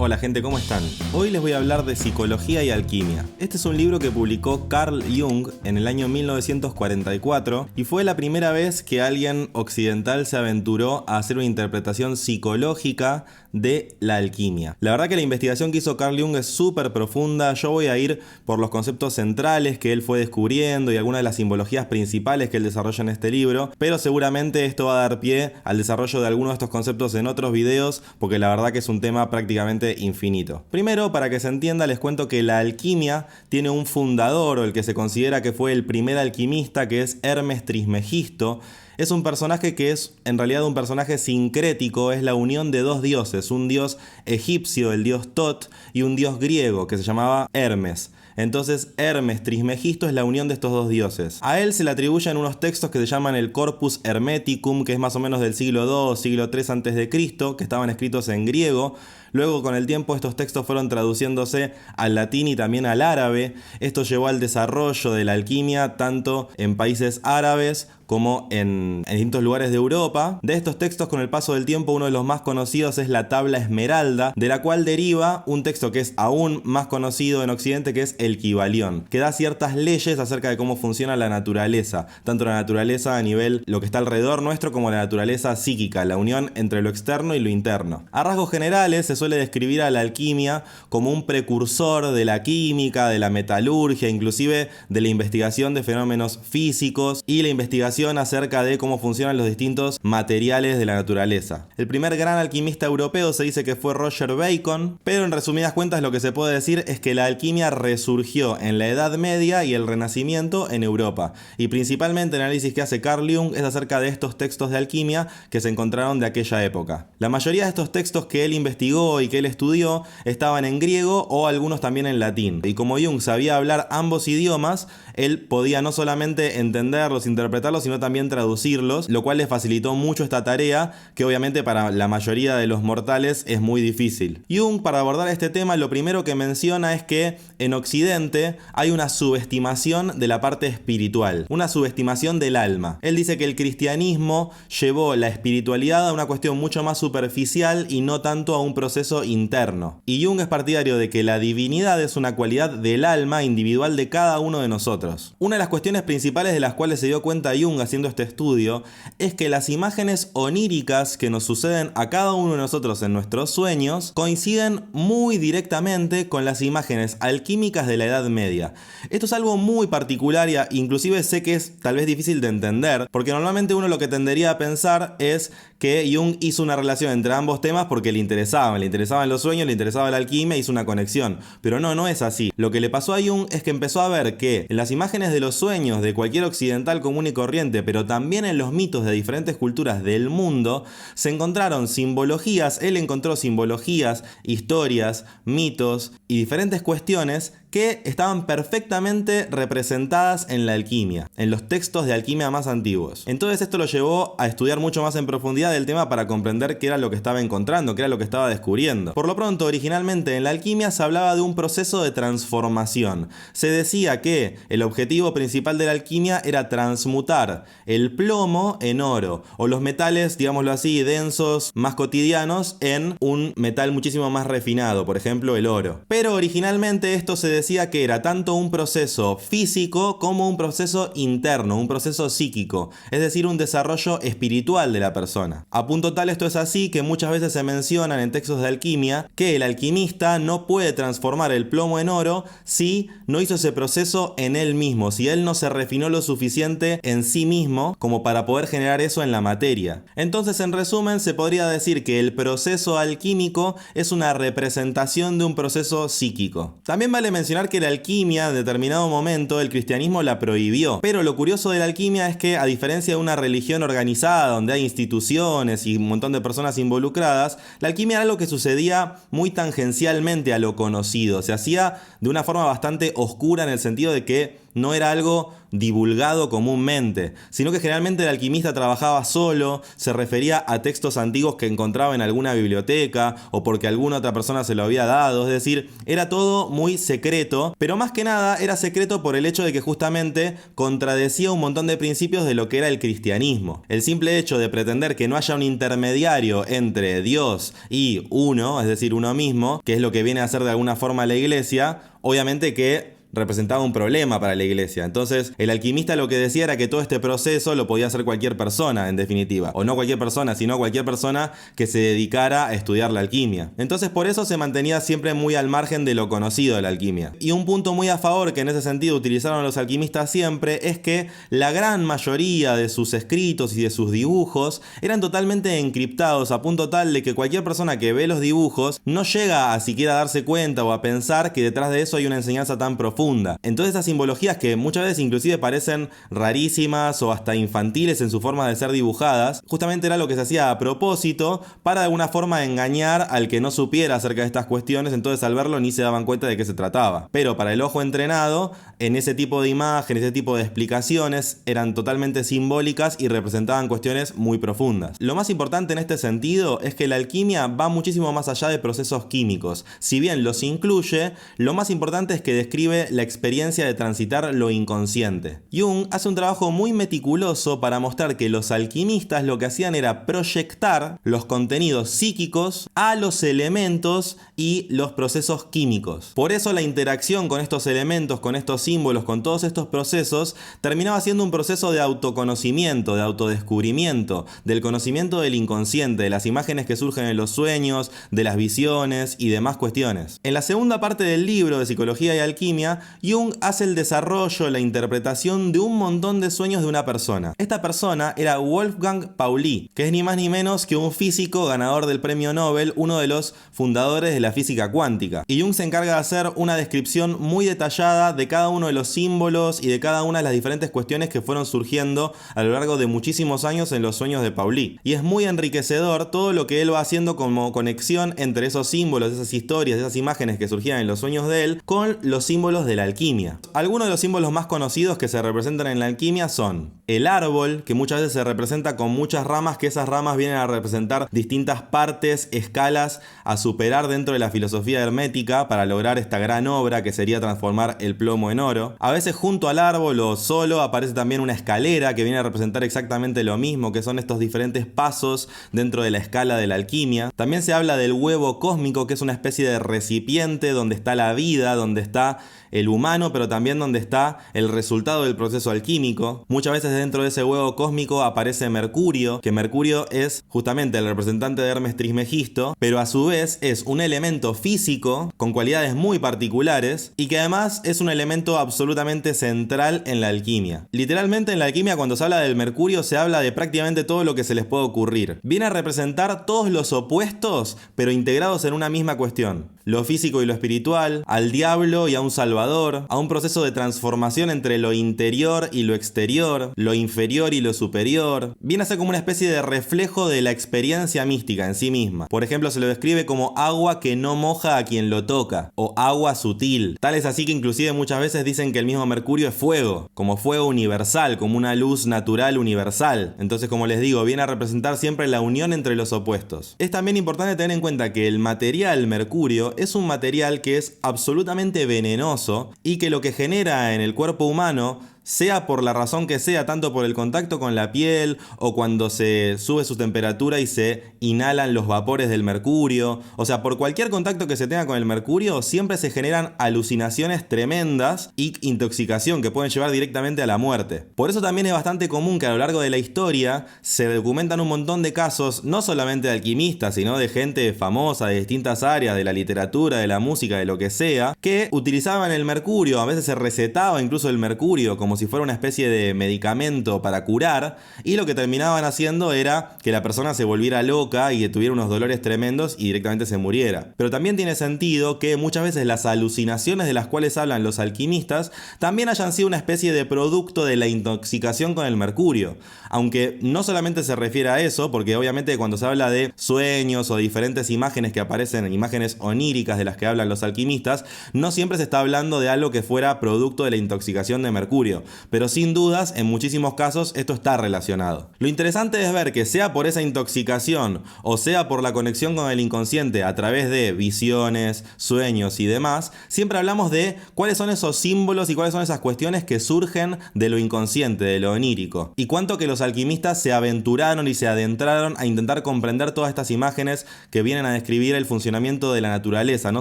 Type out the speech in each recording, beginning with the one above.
Hola gente, ¿cómo están? Hoy les voy a hablar de psicología y alquimia. Este es un libro que publicó Carl Jung en el año 1944 y fue la primera vez que alguien occidental se aventuró a hacer una interpretación psicológica de la alquimia. La verdad que la investigación que hizo Carl Jung es súper profunda. Yo voy a ir por los conceptos centrales que él fue descubriendo y algunas de las simbologías principales que él desarrolla en este libro, pero seguramente esto va a dar pie al desarrollo de algunos de estos conceptos en otros videos, porque la verdad que es un tema prácticamente infinito. Primero, para que se entienda, les cuento que la alquimia tiene un fundador, o el que se considera que fue el primer alquimista, que es Hermes Trismegisto. Es un personaje que es en realidad un personaje sincrético, es la unión de dos dioses, un dios egipcio, el dios Tot, y un dios griego que se llamaba Hermes. Entonces Hermes Trismegisto es la unión de estos dos dioses. A él se le atribuyen unos textos que se llaman el Corpus Hermeticum, que es más o menos del siglo II, siglo III a.C., que estaban escritos en griego. Luego, con el tiempo, estos textos fueron traduciéndose al latín y también al árabe. Esto llevó al desarrollo de la alquimia tanto en países árabes como en distintos lugares de Europa. De estos textos, con el paso del tiempo, uno de los más conocidos es la Tabla Esmeralda, de la cual deriva un texto que es aún más conocido en Occidente, que es el Kybalión, que da ciertas leyes acerca de cómo funciona la naturaleza, tanto la naturaleza a nivel lo que está alrededor nuestro como la naturaleza psíquica, la unión entre lo externo y lo interno. A rasgos generales se suele describir a la alquimia como un precursor de la química, de la metalurgia, inclusive de la investigación de fenómenos físicos y la investigación acerca de cómo funcionan los distintos materiales de la naturaleza. El primer gran alquimista europeo se dice que fue Roger Bacon, pero en resumidas cuentas lo que se puede decir es que la alquimia resurgió en la Edad Media y el Renacimiento en Europa, y principalmente el análisis que hace Carl Jung es acerca de estos textos de alquimia que se encontraron de aquella época. La mayoría de estos textos que él investigó y que él estudió estaban en griego o algunos también en latín, y como Jung sabía hablar ambos idiomas, él podía no solamente entenderlos, interpretarlos, sino también traducirlos, lo cual le facilitó mucho esta tarea, que obviamente para la mayoría de los mortales es muy difícil. Jung, para abordar este tema, lo primero que menciona es que en Occidente hay una subestimación de la parte espiritual, una subestimación del alma. Él dice que el cristianismo llevó la espiritualidad a una cuestión mucho más superficial y no tanto a un proceso interno. Y Jung es partidario de que la divinidad es una cualidad del alma individual de cada uno de nosotros. Una de las cuestiones principales de las cuales se dio cuenta Jung haciendo este estudio es que las imágenes oníricas que nos suceden a cada uno de nosotros en nuestros sueños coinciden muy directamente con las imágenes alquímicas de la Edad Media. Esto es algo muy particular y inclusive sé que es tal vez difícil de entender, porque normalmente uno lo que tendería a pensar es que Jung hizo una relación entre ambos temas porque le interesaban los sueños, le interesaba la alquimia, hizo una conexión. Pero no es así. Lo que le pasó a Jung es que empezó a ver que en las imágenes de los sueños de cualquier occidental común y corriente, pero también en los mitos de diferentes culturas del mundo, se encontraron simbologías. Él encontró simbologías, historias, mitos y diferentes cuestiones que estaban perfectamente representadas en la alquimia, en los textos de alquimia más antiguos. Entonces esto lo llevó a estudiar mucho más en profundidad del tema para comprender qué era lo que estaba encontrando, qué era lo que estaba descubriendo. Por lo pronto, originalmente en la alquimia se hablaba de un proceso de transformación. Se decía que el objetivo principal de la alquimia era transmutar el plomo en oro, o los metales, digámoslo así, densos, más cotidianos, en un metal muchísimo más refinado, por ejemplo el oro. Pero originalmente esto se decía que era tanto un proceso físico como un proceso interno, un proceso psíquico, es decir, un desarrollo espiritual de la persona. A punto tal esto es así que muchas veces se mencionan en textos de alquimia que el alquimista no puede transformar el plomo en oro si no hizo ese proceso en él mismo, si él no se refinó lo suficiente en sí mismo como para poder generar eso en la materia. Entonces, en resumen, se podría decir que el proceso alquímico es una representación de un proceso psíquico. También vale mencionar que la alquimia en determinado momento el cristianismo la prohibió, pero lo curioso de la alquimia es que, a diferencia de una religión organizada donde hay instituciones y un montón de personas involucradas, la alquimia era algo que sucedía muy tangencialmente a lo conocido, se hacía de una forma bastante oscura en el sentido de que no era algo divulgado comúnmente, sino que generalmente el alquimista trabajaba solo, se refería a textos antiguos que encontraba en alguna biblioteca o porque alguna otra persona se lo había dado, es decir, era todo muy secreto, pero más que nada era secreto por el hecho de que justamente contradecía un montón de principios de lo que era el cristianismo. El simple hecho de pretender que no haya un intermediario entre Dios y uno, es decir, uno mismo, que es lo que viene a hacer de alguna forma la iglesia, obviamente que representaba un problema para la iglesia. Entonces, el alquimista lo que decía era que todo este proceso lo podía hacer cualquier persona, en definitiva. O no cualquier persona, sino cualquier persona que se dedicara a estudiar la alquimia. Entonces, por eso se mantenía siempre muy al margen de lo conocido de la alquimia. Y un punto muy a favor que en ese sentido utilizaron los alquimistas siempre es que la gran mayoría de sus escritos y de sus dibujos eran totalmente encriptados, a punto tal de que cualquier persona que ve los dibujos no llega a siquiera darse cuenta o a pensar que detrás de eso hay una enseñanza tan profunda. Entonces esas simbologías que muchas veces inclusive parecen rarísimas o hasta infantiles en su forma de ser dibujadas, justamente era lo que se hacía a propósito para de alguna forma engañar al que no supiera acerca de estas cuestiones, entonces al verlo ni se daban cuenta de qué se trataba. Pero para el ojo entrenado, en ese tipo de imágenes, ese tipo de explicaciones eran totalmente simbólicas y representaban cuestiones muy profundas. Lo más importante en este sentido es que la alquimia va muchísimo más allá de procesos químicos. Si bien los incluye, lo más importante es que describe la experiencia de transitar lo inconsciente. Jung hace un trabajo muy meticuloso para mostrar que los alquimistas lo que hacían era proyectar los contenidos psíquicos a los elementos y los procesos químicos. Por eso la interacción con estos elementos, con estos símbolos, con todos estos procesos, terminaba siendo un proceso de autoconocimiento, de autodescubrimiento, del conocimiento del inconsciente, de las imágenes que surgen en los sueños, de las visiones y demás cuestiones. En la segunda parte del libro de Psicología y Alquimia, Jung hace el desarrollo, la interpretación de un montón de sueños de una persona. Esta persona era Wolfgang Pauli, que es ni más ni menos que un físico ganador del premio Nobel, uno de los fundadores de la física cuántica. Y Jung se encarga de hacer una descripción muy detallada de cada uno de los símbolos y de cada una de las diferentes cuestiones que fueron surgiendo a lo largo de muchísimos años en los sueños de Pauli. Y es muy enriquecedor todo lo que él va haciendo como conexión entre esos símbolos, esas historias, esas imágenes que surgían en los sueños de él, con los símbolos de la alquimia. Algunos de los símbolos más conocidos que se representan en la alquimia son el árbol, que muchas veces se representa con muchas ramas, que esas ramas vienen a representar distintas partes, escalas a superar dentro de la filosofía hermética para lograr esta gran obra que sería transformar el plomo en oro. A veces junto al árbol o solo aparece también una escalera que viene a representar exactamente lo mismo, que son estos diferentes pasos dentro de la escala de la alquimia. También se habla del huevo cósmico, que es una especie de recipiente donde está la vida, donde está el humano, pero también donde está el resultado del proceso alquímico. Muchas veces dentro de ese huevo cósmico aparece Mercurio, que Mercurio es justamente el representante de Hermes Trismegisto, pero a su vez es un elemento físico con cualidades muy particulares y que además es un elemento absolutamente central en la alquimia. Literalmente en la alquimia, cuando se habla del Mercurio, se habla de prácticamente todo lo que se les puede ocurrir. Viene a representar todos los opuestos, pero integrados en una misma cuestión: lo físico y lo espiritual, al diablo y a un salvador, a un proceso de transformación entre lo interior y lo exterior, lo inferior y lo superior. Viene a ser como una especie de reflejo de la experiencia mística en sí misma. Por ejemplo, se lo describe como agua que no moja a quien lo toca, o agua sutil. Tal es así que inclusive muchas veces dicen que el mismo Mercurio es fuego, como fuego universal, como una luz natural universal. Entonces, como les digo, viene a representar siempre la unión entre los opuestos. Es también importante tener en cuenta que el material Mercurio es un material que es absolutamente venenoso y que lo que genera en el cuerpo humano, sea por la razón que sea, tanto por el contacto con la piel o cuando se sube su temperatura y se inhalan los vapores del mercurio, o sea, por cualquier contacto que se tenga con el mercurio, siempre se generan alucinaciones tremendas y intoxicación que pueden llevar directamente a la muerte. Por eso también es bastante común que a lo largo de la historia se documentan un montón de casos, no solamente de alquimistas, sino de gente famosa de distintas áreas, de la literatura, de la música, de lo que sea, que utilizaban el mercurio, a veces se recetaba incluso el mercurio como como si fuera una especie de medicamento para curar, y lo que terminaban haciendo era que la persona se volviera loca y que tuviera unos dolores tremendos y directamente se muriera. Pero también tiene sentido que muchas veces las alucinaciones de las cuales hablan los alquimistas también hayan sido una especie de producto de la intoxicación con el mercurio, aunque no solamente se refiere a eso, porque obviamente cuando se habla de sueños o diferentes imágenes que aparecen, imágenes oníricas de las que hablan los alquimistas, no siempre se está hablando de algo que fuera producto de la intoxicación de mercurio, pero sin dudas en muchísimos casos esto está relacionado. Lo interesante es ver que sea por esa intoxicación o sea por la conexión con el inconsciente a través de visiones, sueños y demás, siempre hablamos de cuáles son esos símbolos y cuáles son esas cuestiones que surgen de lo inconsciente, de lo onírico, y cuánto que los alquimistas se aventuraron y se adentraron a intentar comprender todas estas imágenes que vienen a describir el funcionamiento de la naturaleza, no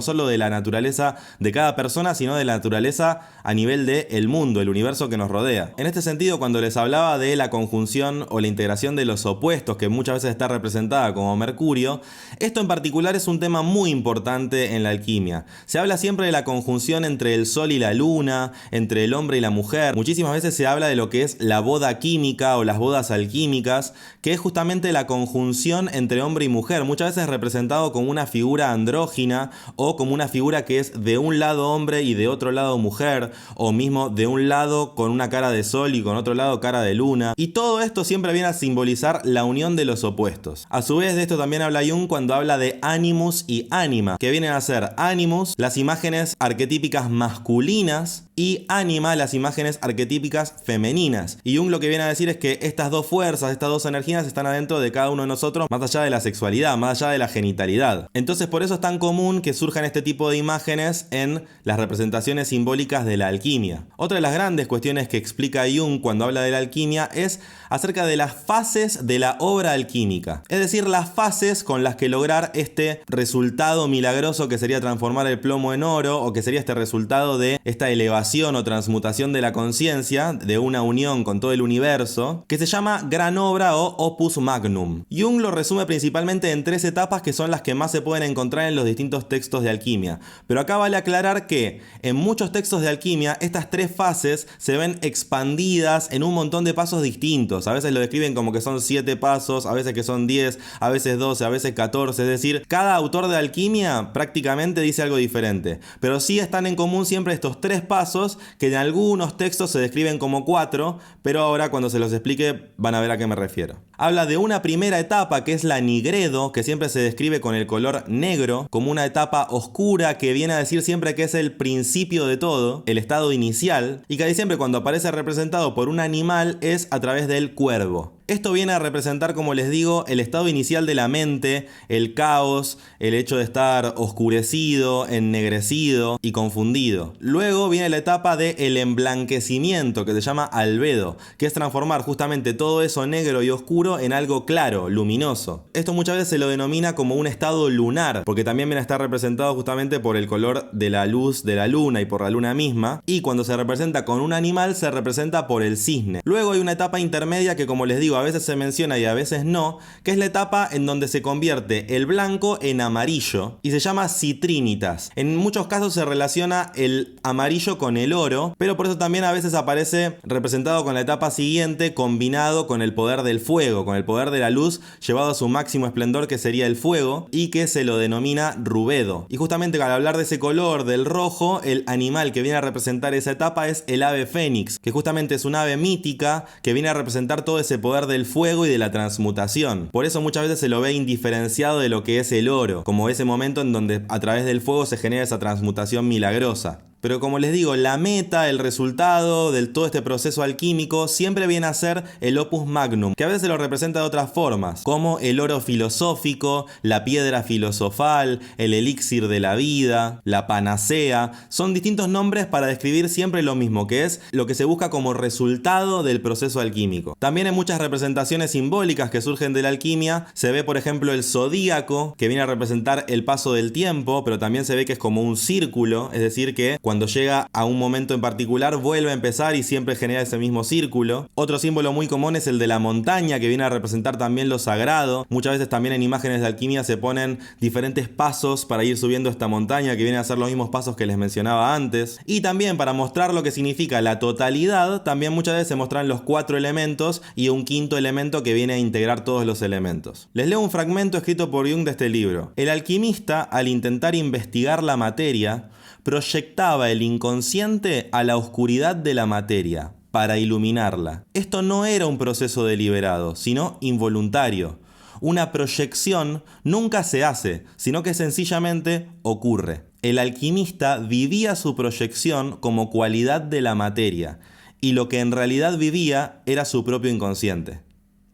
solo de la naturaleza de cada persona, sino de la naturaleza a nivel del mundo, el universo que nos rodea. En este sentido, cuando les hablaba de la conjunción o la integración de los opuestos, que muchas veces está representada como Mercurio, esto en particular es un tema muy importante en la alquimia. Se habla siempre de la conjunción entre el sol y la luna, entre el hombre y la mujer. Muchísimas veces se habla de lo que es la boda química o las bodas alquímicas, que es justamente la conjunción entre hombre y mujer, muchas veces representado como una figura andrógina o como una figura que es de un lado hombre y de otro lado mujer, o mismo de un lado con una cara de sol y con otro lado cara de luna, y todo esto siempre viene a simbolizar la unión de los opuestos. A su vez de esto también habla Jung cuando habla de animus y anima, que vienen a ser animus, las imágenes arquetípicas masculinas, y anima, las imágenes arquetípicas femeninas. Y Jung lo que viene a decir es que estas dos fuerzas, estas dos energías están adentro de cada uno de nosotros, más allá de la sexualidad, más allá de la genitalidad. Entonces por eso es tan común que surjan este tipo de imágenes en las representaciones simbólicas de la alquimia. Otra de las grandes cuestiones que explica Jung cuando habla de la alquimia es acerca de las fases de la obra alquímica, es decir, las fases con las que lograr este resultado milagroso que sería transformar el plomo en oro, o que sería este resultado de esta elevación o transmutación de la conciencia, de una unión con todo el universo, que se llama gran obra o opus magnum. Jung lo resume principalmente en 3 etapas que son las que más se pueden encontrar en los distintos textos de alquimia, pero acá vale aclarar que en muchos textos de alquimia estas 3 fases se ven expandidas en un montón de pasos distintos. A veces lo describen como que son 7 pasos, a veces que son 10, a veces 12, a veces 14, es decir, cada autor de alquimia prácticamente dice algo diferente, pero sí están en común siempre estos 3 pasos que en algunos textos se describen como 4, pero ahora cuando se los explique van a ver a qué me refiero. Habla de una primera etapa que es la nigredo, que siempre se describe con el color negro, como una etapa oscura que viene a decir siempre que es el principio de todo, el estado inicial, y casi siempre cuando aparece representado por un animal es a través del cuervo. Esto viene a representar, como les digo, el estado inicial de la mente, el caos, el hecho de estar oscurecido, ennegrecido y confundido. Luego viene la etapa del emblanquecimiento, que se llama albedo, que es transformar justamente todo eso negro y oscuro en algo claro, luminoso. Esto muchas veces se lo denomina como un estado lunar, porque también viene a estar representado justamente por el color de la luz de la luna y por la luna misma, y cuando se representa con un animal se representa por el cisne. Luego hay una etapa intermedia que, como les digo, a veces se menciona y a veces no, que es la etapa en donde se convierte el blanco en amarillo y se llama citrinitas. En muchos casos se relaciona el amarillo con el oro, pero por eso también a veces aparece representado con la etapa siguiente combinado con el poder del fuego, con el poder de la luz llevado a su máximo esplendor, que sería el fuego, y que se lo denomina rubedo. Y justamente al hablar de ese color del rojo, el animal que viene a representar esa etapa es el ave fénix, que justamente es un ave mítica que viene a representar todo ese poder del fuego y de la transmutación. Por eso muchas veces se lo ve indiferenciado de lo que es el oro, como ese momento en donde a través del fuego se genera esa transmutación milagrosa. Pero como les digo, la meta, el resultado de todo este proceso alquímico siempre viene a ser el opus magnum, que a veces se lo representa de otras formas, como el oro filosófico, la piedra filosofal, el elixir de la vida, la panacea. Son distintos nombres para describir siempre lo mismo, que es lo que se busca como resultado del proceso alquímico. También en muchas representaciones simbólicas que surgen de la alquimia se ve, por ejemplo, el zodíaco, que viene a representar el paso del tiempo, pero también se ve que es como un círculo, es decir que Cuando llega a un momento en particular vuelve a empezar y siempre genera ese mismo círculo. Otro símbolo muy común es el de la montaña, que viene a representar también lo sagrado. Muchas veces también en imágenes de alquimia se ponen diferentes pasos para ir subiendo esta montaña, que vienen a ser los mismos pasos que les mencionaba antes. Y también para mostrar lo que significa la totalidad, también muchas veces se muestran los 4 elementos y un quinto elemento que viene a integrar todos los elementos. Les leo un fragmento escrito por Jung de este libro. El alquimista, al intentar investigar la materia, proyectaba el inconsciente a la oscuridad de la materia para iluminarla. Esto no era un proceso deliberado, sino involuntario. Una proyección nunca se hace, sino que sencillamente ocurre. El alquimista vivía su proyección como cualidad de la materia, y lo que en realidad vivía era su propio inconsciente.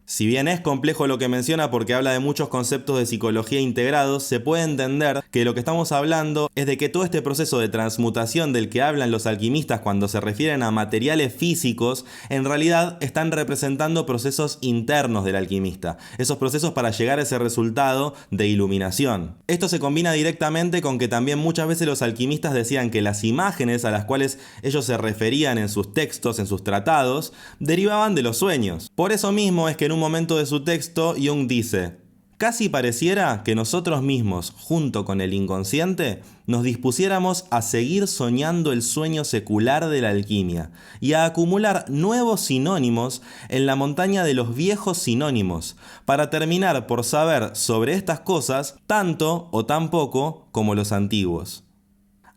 Si bien es complejo lo que menciona porque habla de muchos conceptos de psicología integrados, se puede entender que lo que estamos hablando es de que todo este proceso de transmutación del que hablan los alquimistas cuando se refieren a materiales físicos, en realidad están representando procesos internos del alquimista, esos procesos para llegar a ese resultado de iluminación. Esto se combina directamente con que también muchas veces los alquimistas decían que las imágenes a las cuales ellos se referían en sus textos, en sus tratados, derivaban de los sueños. Por eso mismo es que en un momento de su texto, Jung dice: casi pareciera que nosotros mismos, junto con el inconsciente, nos dispusiéramos a seguir soñando el sueño secular de la alquimia y a acumular nuevos sinónimos en la montaña de los viejos sinónimos, para terminar por saber sobre estas cosas tanto o tan poco como los antiguos.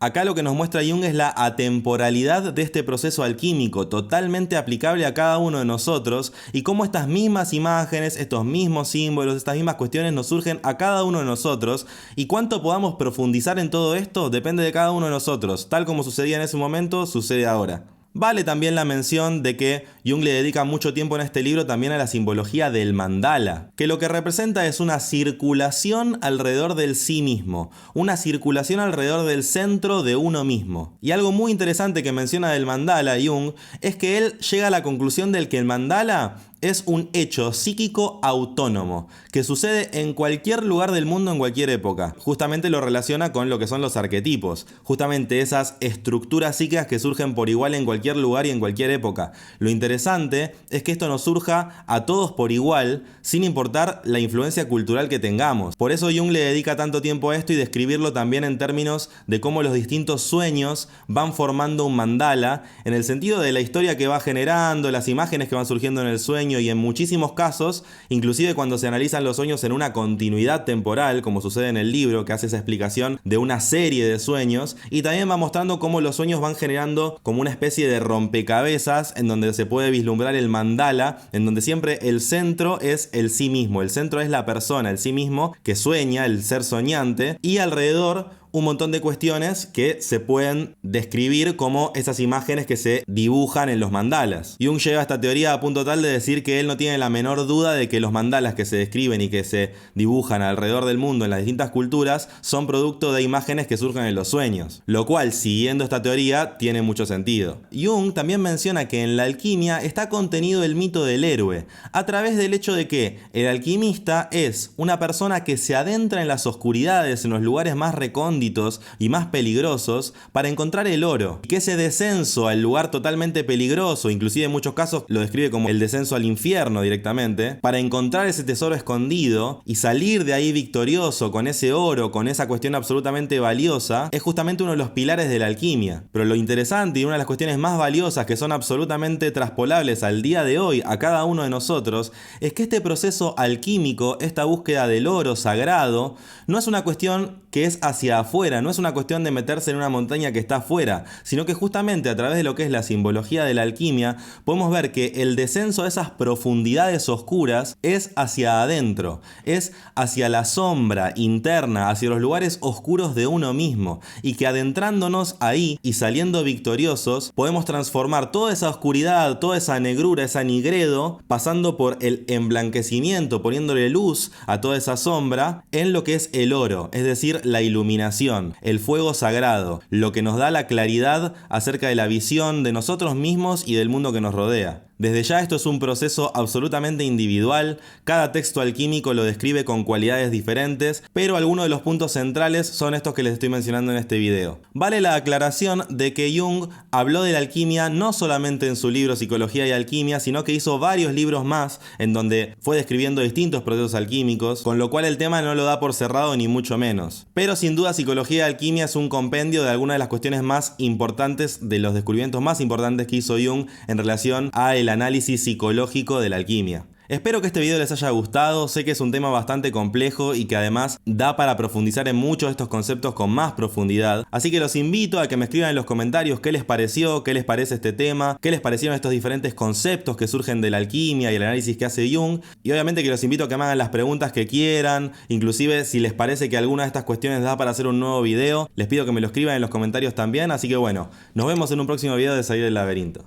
Acá lo que nos muestra Jung es la atemporalidad de este proceso alquímico, totalmente aplicable a cada uno de nosotros, y cómo estas mismas imágenes, estos mismos símbolos, estas mismas cuestiones nos surgen a cada uno de nosotros, y cuánto podamos profundizar en todo esto depende de cada uno de nosotros. Tal como sucedía en ese momento, sucede ahora. Vale también la mención de que Jung le dedica mucho tiempo en este libro también a la simbología del mandala, que lo que representa es una circulación alrededor del sí mismo, una circulación alrededor del centro de uno mismo. Y algo muy interesante que menciona del mandala Jung es que él llega a la conclusión de que el mandala es un hecho psíquico autónomo que sucede en cualquier lugar del mundo en cualquier época. Justamente lo relaciona con lo que son los arquetipos, justamente esas estructuras psíquicas que surgen por igual en cualquier lugar y en cualquier época. Lo interesante es que esto nos surja a todos por igual, sin importar la influencia cultural que tengamos. Por eso Jung le dedica tanto tiempo a esto y describirlo también en términos de cómo los distintos sueños van formando un mandala, en el sentido de la historia que va generando, las imágenes que van surgiendo en el sueño, y en muchísimos casos, inclusive cuando se analizan los sueños en una continuidad temporal, como sucede en el libro, que hace esa explicación de una serie de sueños, y también va mostrando cómo los sueños van generando como una especie de rompecabezas en donde se puede vislumbrar el mandala, en donde siempre el centro es el sí mismo, el centro es la persona, el sí mismo que sueña, el ser soñante, y alrededor un montón de cuestiones que se pueden describir como esas imágenes que se dibujan en los mandalas. Jung llega a esta teoría a punto tal de decir que él no tiene la menor duda de que los mandalas que se describen y que se dibujan alrededor del mundo en las distintas culturas son producto de imágenes que surgen en los sueños, lo cual, siguiendo esta teoría, tiene mucho sentido. Jung también menciona que en la alquimia está contenido el mito del héroe, a través del hecho de que el alquimista es una persona que se adentra en las oscuridades, en los lugares más recónditos y más peligrosos para encontrar el oro, y que ese descenso al lugar totalmente peligroso, inclusive en muchos casos lo describe como el descenso al infierno directamente, para encontrar ese tesoro escondido y salir de ahí victorioso con ese oro, con esa cuestión absolutamente valiosa, es justamente uno de los pilares de la alquimia. Pero lo interesante y una de las cuestiones más valiosas que son absolutamente traspolables al día de hoy a cada uno de nosotros, es que este proceso alquímico, esta búsqueda del oro sagrado, no es una cuestión que es hacia afuera, no es una cuestión de meterse en una montaña que está afuera, sino que justamente a través de lo que es la simbología de la alquimia podemos ver que el descenso a esas profundidades oscuras es hacia adentro, es hacia la sombra interna, hacia los lugares oscuros de uno mismo, y que adentrándonos ahí y saliendo victoriosos podemos transformar toda esa oscuridad, toda esa negrura, esa nigredo, pasando por el emblanquecimiento, poniéndole luz a toda esa sombra en lo que es el oro, es decir, decir la iluminación, el fuego sagrado, lo que nos da la claridad acerca de la visión de nosotros mismos y del mundo que nos rodea. Desde ya esto es un proceso absolutamente individual, cada texto alquímico lo describe con cualidades diferentes, pero algunos de los puntos centrales son estos que les estoy mencionando en este video. Vale la aclaración de que Jung habló de la alquimia no solamente en su libro Psicología y Alquimia, sino que hizo varios libros más en donde fue describiendo distintos procesos alquímicos, con lo cual el tema no lo da por cerrado ni mucho menos. Pero sin duda Psicología y Alquimia es un compendio de algunas de las cuestiones más importantes, de los descubrimientos más importantes que hizo Jung en relación a el análisis psicológico de la alquimia. Espero que este video les haya gustado, sé que es un tema bastante complejo y que además da para profundizar en muchos de estos conceptos con más profundidad, así que los invito a que me escriban en los comentarios qué les pareció, qué les parece este tema, qué les parecieron estos diferentes conceptos que surgen de la alquimia y el análisis que hace Jung, y obviamente que los invito a que me hagan las preguntas que quieran, inclusive si les parece que alguna de estas cuestiones da para hacer un nuevo video, les pido que me lo escriban en los comentarios también, así que bueno, nos vemos en un próximo video de Salir del Laberinto.